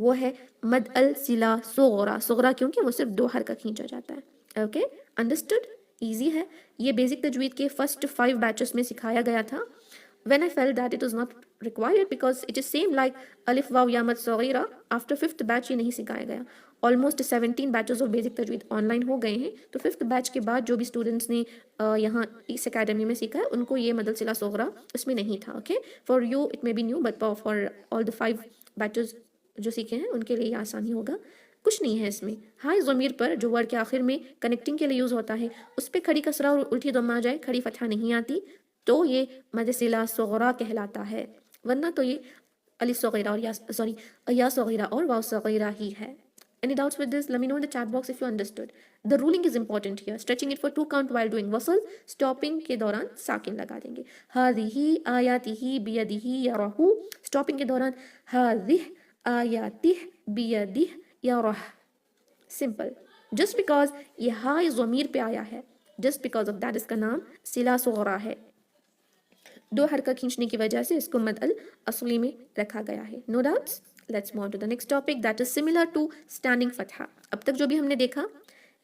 وہ ہے مد السلا صغرا. صغرا کیونکہ وہ صرف 2 حرکہ کھینچا جاتا ہے. Okay understood. ایزی ہے. یہ بیسک تجوید کے فرسٹ 5 بیچز میں سکھایا گیا تھا. when I felt that it was not required because it is same like alif واو یا مد صغیرہ, after 5th batch یہ نہیں سکھایا گیا. almost 17 بیچز آف بیسک تجوید آن لائن ہو گئے ہیں, تو 5th بیچ کے بعد جو بھی اسٹوڈنٹس نے یہاں اس اکیڈمی میں سیکھا ہے ان کو یہ مد الصلہ صغرا اس میں نہیں تھا. Okay for you it may be new but for all the 5 batches جو سیکھے ہیں ان کے لیے یہ آسانی ہوگا. کچھ نہیں ہے اس میں. ہائے ضمیر پر جو ورڈ کے آخر میں کنیکٹنگ کے لیے یوز ہوتا ہے اس پہ کھڑی کسرہ اور الٹی ضمہ آ جائے, کھڑی فتحہ نہیں آتی, تو یہ مد صلہ صغرا کہلاتا ہے, ورنہ تو یہ الف صغیرہ اور یا صغیرہ اور واو صغیرہ ہی ہے. Any doubts with this? Let me know in the chat box if you understood. The ruling is important here. Stretching it for 2 count while doing wasl. Stopping کے دوران ساکن لگا دیں گے. هذه آیاتہ بیدہ یرہ. Stopping کے دوران هذه آیاتہ بیدہ یرہ. Simple. Just because یہ ہائے ضمیر پہ آیا ہے, just because of that اس کا نام صلہ صغرا ہے. 2 حرکہ کھینچنے کی وجہ سے اس کو مد الاصلی میں رکھا گیا ہے. No doubts? Let's move on to the next topic that is similar to standing فتحہ. اب تک جو بھی ہم نے دیکھا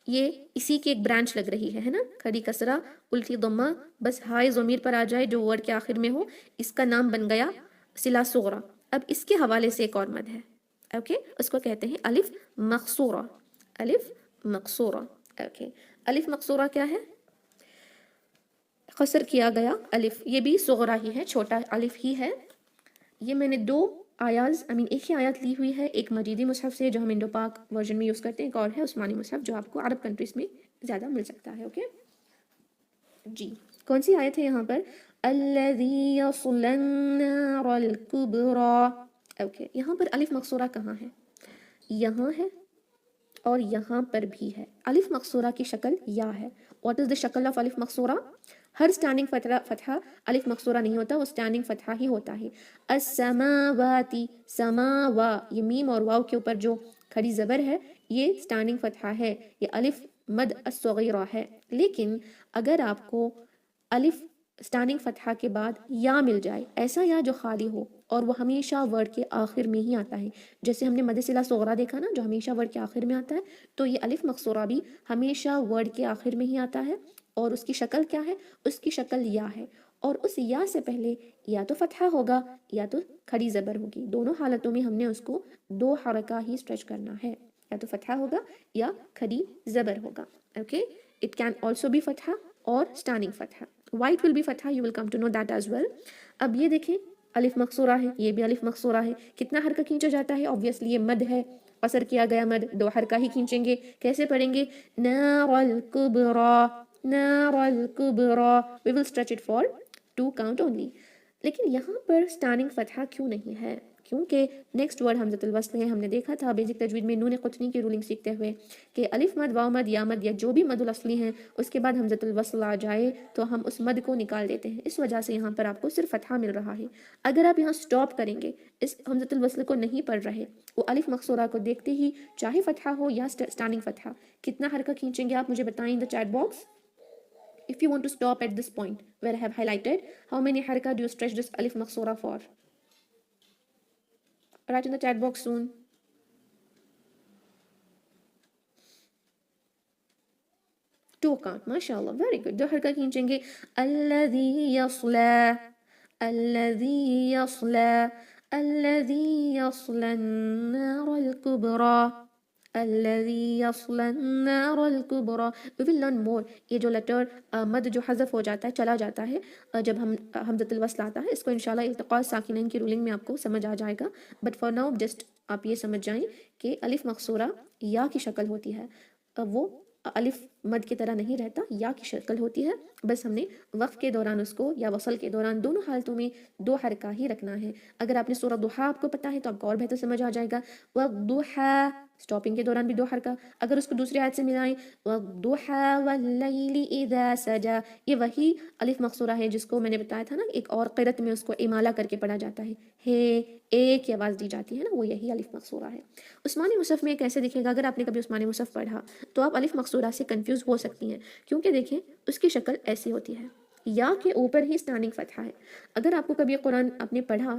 یہ اسی کی ایک برانچ لگ رہی ہے نا, کھڑی کسرہ الٹی ضمہ, بس ہائے ضمیر پر آ جائے جو ورڈ کے آخر میں ہو, اس کا نام بن گیا صلہ صغرا. اب اس کے حوالے سے ایک اور مد ہے. اوکے اس کو کہتے ہیں الف مقصورہ. الف مقصورہ. اوکے الف مقصورہ کیا ہے؟ قصر کیا گیا الف, یہ بھی صغرا ہی ہے, چھوٹا الف ہی ہے. یہ میں نے 2 آیاز ایک ہی آیات لی ہوئی ہے, ایک مجیدی مصحف سے جو ہم انڈو پاک ورژن میں یوز کرتے ہیں, ایک اور ہے عثمانی مصحف جو آپ کو عرب کنٹریز میں زیادہ مل سکتا ہے. اوکے جی کون سی آیت ہے یہاں پر؟ الذی یصلی النار الکبریٰ. اوکے یہاں پر الف مقصورہ کہاں ہے؟ یہاں ہے اور یہاں پر بھی ہے. الف مقصورہ کی شکل یا ہے. واٹ از دا شکل آف الف مقصورہ؟ ہر اسٹینڈنگ فتحہ الف مقصورہ نہیں ہوتا, وہ اسٹینڈنگ فتحہ ہی ہوتا ہے. السماواتی, سماوا, یہ میم اور واو کے اوپر جو کھڑی زبر ہے یہ اسٹینڈنگ فتحہ ہے, یہ الف مد الصغیرہ ہے. لیکن اگر آپ کو الف اسٹینڈنگ فتحہ کے بعد یا مل جائے, ایسا یا جو خالی ہو اور وہ ہمیشہ ورڈ کے آخر میں ہی آتا ہے, جیسے ہم نے مد صلہ صغرا دیکھا نا جو ہمیشہ ورڈ کے آخر میں آتا ہے, تو یہ الف مقصورہ بھی ہمیشہ ورڈ کے آخر میں ہی آتا ہے. اور اس کی شکل کیا ہے؟ اس کی شکل یا ہے, اور اس یا سے پہلے یا تو فتحہ ہوگا یا تو کھڑی زبر ہوگی. دونوں حالتوں میں ہم نے اس کو 2 حرکہ ہی اسٹریچ کرنا ہے, یا تو فتحہ ہوگا یا کھڑی زبر ہوگا. Okay it can also be فتحہ اور اسٹینڈنگ فتحہ. why it will be فتحہ you will come to know that as well. اب یہ دیکھیں الف مقصورہ ہے, یہ بھی الف مقصورہ ہے, کتنا حرکہ کھینچا جاتا ہے؟ obviously یہ مد ہے, قصر کیا گیا مد, 2 حرکہ ہی کھینچیں گے. کیسے پڑھیں گے؟ نار الکبریٰ, نار الکبریٰ. we will stretch it for 2 count only. لیکن یہاں پر اسٹینڈنگ فتحہ کیوں نہیں ہے؟ کیونکہ نیکسٹ ورڈ حمزۃ الوصل ہے. ہم نے دیکھا تھا بیسک تجوید میں نون قطنی کی رولنگ سیکھتے ہوئے کہ الف مد, واو مد, یا مد یا جو بھی مد الاصلی ہیں اس کے بعد حمزۃ الوصل آ جائے تو ہم اس مد کو نکال دیتے ہیں. اس وجہ سے یہاں پر آپ کو صرف فتحہ مل رہا ہے. اگر آپ یہاں سٹاپ کریں گے, اس حمزۃ الوصل کو نہیں پڑھ رہے, وہ الف مقصورہ کو دیکھتے ہی چاہے فتحہ ہو یا اسٹینڈنگ فتحہ, کتنا حرکہ کھینچیں گے آپ مجھے بتائیں in the chat box. If you want to stop at this point where I have highlighted, how many haraka do you stretch this alif maqsoora for? Write in the chat box soon. Two count, mashallah, very good. 2 haraka khinchenge. Alladhi yasla, alladhi yasla, alladhi yasla an-nar al-kubra. الذي يصلى النار الكبرى. We will learn more. یہ جو letter مد جو حذف ہو جاتا ہے, چلا جاتا ہے جب ہم حمزۃ الوصل آتا ہے, اس کو انشاءاللہ التقاء ساکنین کی رولنگ میں آپ کو سمجھ آ جائے گا. بٹ فار ناؤ جسٹ آپ یہ سمجھ جائیں کہ الف مقصورہ یا کی شکل ہوتی ہے, وہ الف مد کی طرح نہیں رہتا, یا کی شکل ہوتی ہے. بس ہم نے وقف کے دوران اس کو یا وصل کے دوران دونوں حالتوں میں 2 حرکہ ہی رکھنا ہے. اگر آپ نے سورہ ضحیٰ آپ کو پتہ ہے تو آپ کو اور بہتر سمجھ آ جائے گا. والضحیٰ, اسٹاپنگ کے دوران بھی 2 حرکہ. اگر اس کو دوسری آیت سے ملائیں, والضحیٰ واللیل اذا سجا, یہ وہی الف مقصورہ ہے جس کو میں نے بتایا تھا نا, ایک اور قرت میں اس کو امالہ کر کے پڑھا جاتا ہے, ہے ایک کی آواز دی جاتی ہے نا, وہ یہی الف مقصورہ ہے. عثمانی مصحف میں کیسے دکھے گا؟ اگر آپ نے کبھی عثمانی مصحف پڑھا تو آپ الف مقصورہ سے کنفیوز ہو سکتی ہیں, کیونکہ دیکھیں اس کی شکل ایسی ہوتی ہے, یا کے اوپر ہی اسٹینڈنگ فتحہ ہے. اگر آپ کو کبھی قرآن آپ نے پڑھا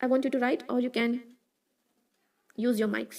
I want you to write or you can use your mics.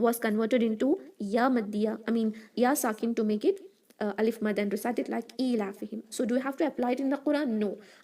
was converted into ya maddiya, I mean ya sakin, to make it alif mad and recite it like ilafihim. So do you have to apply it in the Quran? No.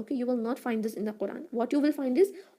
Okay, you will not find this in the Quran. What you will find is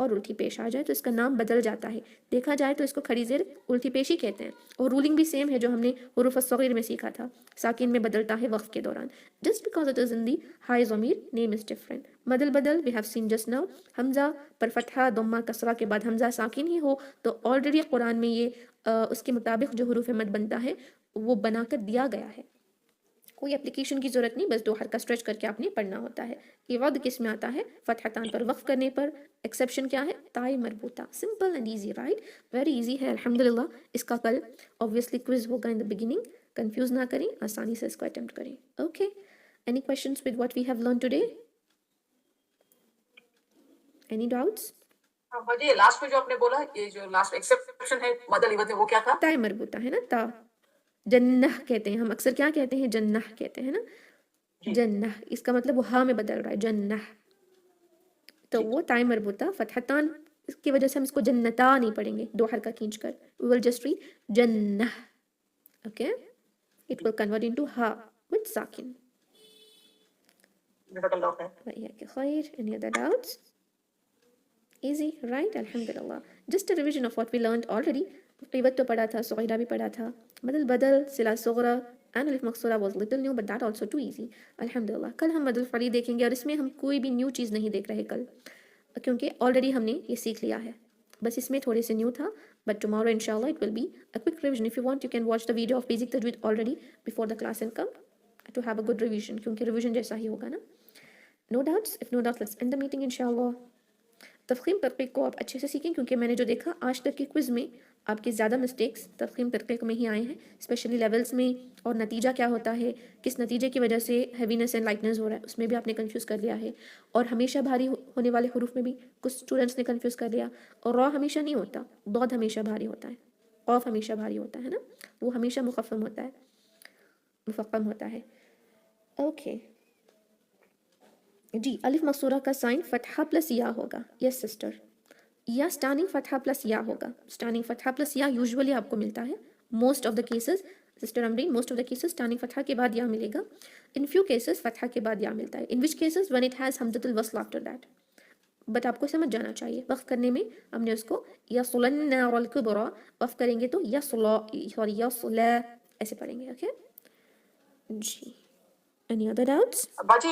اور الٹی پیش آ جائے تو اس کا نام بدل جاتا ہے. دیکھا جائے تو اس کو کھڑی زیر الٹی پیشی کہتے ہیں. اور رولنگ بھی سیم ہے جو ہم نے حروف الصغیر میں سیکھا تھا, ساکن میں بدلتا ہے وقف کے دوران. Just because it is in the ہائی ضمیر نیم از ڈفرنٹ. مدل بدل we have seen just now. حمزہ پر فتحہ ضمہ کسرہ کے بعد حمزہ ساکن ہی ہو تو آلریڈی قرآن میں یہ اس کے مطابق جو حروف مد بنتا ہے وہ بنا کر دیا گیا ہے. کوئی اپلیکیشن کی ضرورت نہیں, بس 2 حرکہ اسٹریچ کر کے آپ نے پڑھنا ہوتا ہے. یہ وعد کس میں آتا ہے؟ فتحتان پر وقف کرنے پر. ایکسیپشن کیا ہے؟ تائے مربوطہ. Simple and easy, right, very easy ہے الحمدللہ. اس کا کل obviously کوئز ہوگا ان دا بگننگ. کنفیوز نہ کریں, آسانی سے اس کو اٹمپٹ کریں. Okay, any questions with what we have learn today? Any doubts? یہ لاسٹ میں جو آپ نے بولا, یہ جو لاسٹ ایکسیپشن ہے مدل عوض میں, وہ کیا تھا؟ تائے مربوطہ ہے نا, تا. جنہ کہتے ہیں ہم اکثر, کیا کہتے ہیں؟ جنہ کہتے ہیں نا. جنہ اس کا مطلب وہ ہاں میں بدل رہا ہے, جنہ. تو وہ تائے مربوطہ فتحتان, اس کی وجہ سے ہم اس کو جنتا نہیں پڑھیں گے 2 حرکہ کھینچ کر. we will just read جنہ. okay, it will convert into ha with sakin. وإياك خير. Any other doubts? Easy, right? Alhamdulillah. Just a revision of what we learned already. قیوت تو پڑھا تھا, صغیرہ بھی پڑھا تھا, مدل بدل, صلہ صغرا and الف مقصورہ was little new but that also too easy. الحمدللہ. کل ہم مدل فعلی دیکھیں گے اور اس میں ہم کوئی بھی نیو چیز نہیں دیکھ رہے کل, کیونکہ آلریڈی ہم نے یہ سیکھ لیا ہے. بس اس میں تھوڑے سے نیو تھا, but tomorrow inshallah it will be a quick revision. If you want you can watch the video of basic tajweed already before the class and come to have a good revision, کیونکہ revision جیسا ہی ہوگا نا. No doubts? If no doubts, let's end the meeting inshallah. تفخیم ترقیق کو آپ اچھے سے سیکھیں, کیونکہ میں نے جو دیکھا آج تک کی کوئز میں آپ کے زیادہ مسٹیکس تفخیم ترقیق میں ہی آئے ہیں, اسپیشلی لیولز میں. اور نتیجہ کیا ہوتا ہے, کس نتیجے کی وجہ سے ہیوینس اینڈ لائٹنس ہو رہا ہے, اس میں بھی آپ نے کنفیوز کر لیا ہے. اور ہمیشہ بھاری ہونے والے حروف میں بھی کچھ اسٹوڈنٹس نے کنفیوز کر لیا. اور را ہمیشہ نہیں ہوتا, ضاد ہمیشہ بھاری ہوتا ہے, قاف ہمیشہ بھاری ہوتا ہے نا, وہ ہمیشہ مخفم ہوتا ہے, مفخم ہوتا ہے. اوکے جی, الف مقصورہ کا سائن فتحہ پلس یا ہوگا. یس سسٹر, یا اسٹینڈنگ فتحہ پلس یا ہوگا. اسٹینڈنگ فتحہ پلس یا یوزولی آپ کو ملتا ہے most of the cases. Sister Amreen, most of the cases standing فتحہ کے بعد یا ملے گا. ان فیو کیسز فتحہ کے بعد یا ملتا ہے. In which cases when it has حمزۃ الوصل آفٹر دیٹ. بٹ آپ کو سمجھ جانا چاہیے, وقف کرنے میں ہم نے اس کو یصل النار الکبریٰ وقف کریں گے تو یصل ایسے پڑھیں گے. اوکے جی, any other doubts? باجی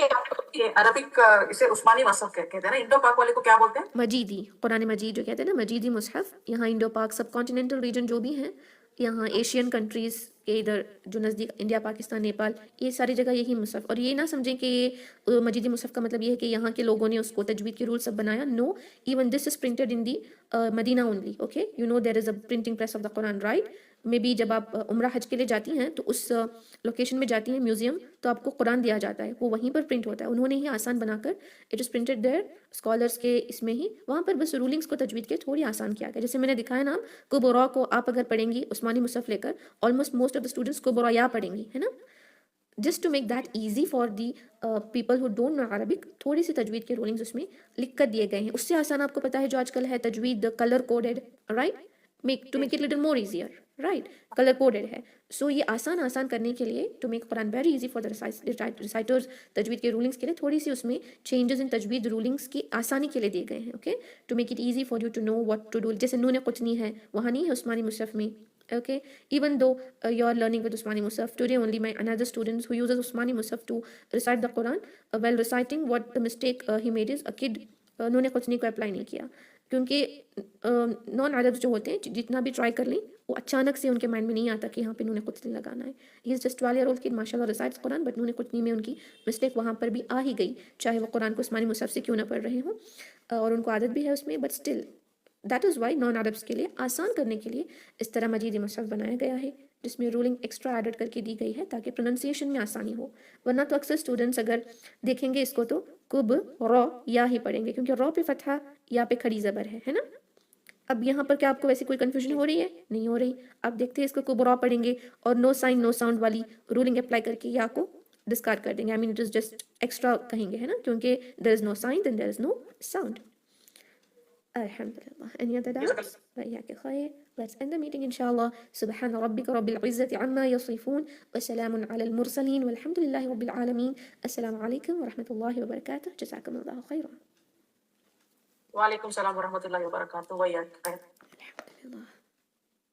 یہ عربک اسے عثمانی مصحف کہتے ہیں نا, انڈو پاک والے کو کیا بولتے ہیں؟ مجیدی, قرآن مجید جو کہتے ہیں نا, مجیدی مصحف. یہاں انڈو پاک سب کانٹیننٹل ریجن جو بھی ہیں, یہاں ایشین کنٹریز کے ادھر جو نزدیک انڈیا, پاکستان, نیپال, یہ ساری جگہ یہی مصحف. اور یہ نہ سمجھیں کہ یہ مجیدی مصحف کا مطلب یہ ہے کہ یہاں کے لوگوں نے اس کو تجوید کے رول سب بنایا. No, even this is printed in the Medina only. Okay, you know there is a printing press of the Quran, right. میں بھی جب آپ عمرہ حج کے لیے جاتی ہیں تو اس لوکیشن میں جاتی ہیں میوزیم, تو آپ کو قرآن دیا جاتا ہے, وہ وہیں پر پرنٹ ہوتا ہے. انہوں نے ہی آسان بنا کر, it is printed there scholars کے اس میں ہی, وہاں پر بس رولنگس کو تجوید کے تھوڑی آسان کیا گیا. جیسے میں نے دکھایا نا, کبرا کو آپ اگر پڑھیں گی عثمانی مصحف لے کر, almost most of the students کبرا یا پڑھیں گی, ہے نا. Just to make that easy for the people who don't know Arabic, تھوڑی سی تجوید کے رولنگس اس میں لکھ کر دیے گئے ہیں. اس سے آسان آپ کو پتا ہے جو آج کل ہے تجوید colour coded, right, to make it little more easier, right, colour coded ہے. سو یہ آسان کرنے کے لیے, to make Quran very easy for the reciters, تجوید کے رولنگس کے لیے تھوڑی سی اس میں چینجز ان تجوید رولنگس کی آسانی کے لیے دیے گئے ہیں. Okay, to make it easy for you to know what to do. جیسے نون قطنی ہے, وہاں نہیں ہے عثمانی مصحف میں. Okay, even though you are learning with Usmani Musaf, today only my another students who uses Usmani Musaf to recite the Quran, while reciting, what the mistake he made is a kid نون قطنی کو apply نہیں کیا, کیونکہ نان عربs جو ہوتے ہیں جتنا بھی try کر لیں وہ اچانک سے ان کے مائنڈ میں نہیں آتا کہ یہاں پہ نون قطنی لگانا ہے. ہی is just 12 year old kid, ماشاء اللہ recites قرآن, بٹ نون قطنی میں ان کی مسٹیک وہاں پر بھی آ ہی گئی, چاہے وہ قرآن کو عثمانی مصحف سے کیوں نہ پڑھ رہے ہوں, اور ان کو عادت بھی ہے اس میں, but still that is why non Arabs کے لیے آسان کرنے کے لیے اس طرح مجیدی مصحف بنایا گیا ہے, جس میں رولنگ ایکسٹرا ایڈڈ کر کے دی گئی ہے تاکہ پروننسیشن میں آسانی ہو. ورنہ تو اکثر اسٹوڈنٹس اگر دیکھیں گے اس کو تو کب را یا ہی پڑھیں گے, کیونکہ را پہ فتحہ یا پہ کھڑی زبر ہے نا. اب یہاں پر کیا آپ کو ویسے کوئی کنفیوژن ہو رہی ہے؟ نہیں ہو رہی. آپ دیکھتے ہیں اس کو کب را پڑھیں گے اور نو سائن نو ساؤنڈ والی رولنگ اپلائی کر کے یا کو ڈسکارڈ کر دیں گے. I mean it is just extra کہیں گے, ہے نا, کیونکہ there is no sign then there is no sound. Alhamdulillah. Any other doubts? وإياك خير. Let's end the meeting inshallah. سبحان ربك رب العزة عما يصفون وسلام على المرسلين والحمد لله رب العالمين. السلام عليكم ورحمة الله وبركاته. جزاكم الله خيرا. وعلیکم السلام ورحمۃ اللہ وبرکاتہ. وہی الحمد للہ.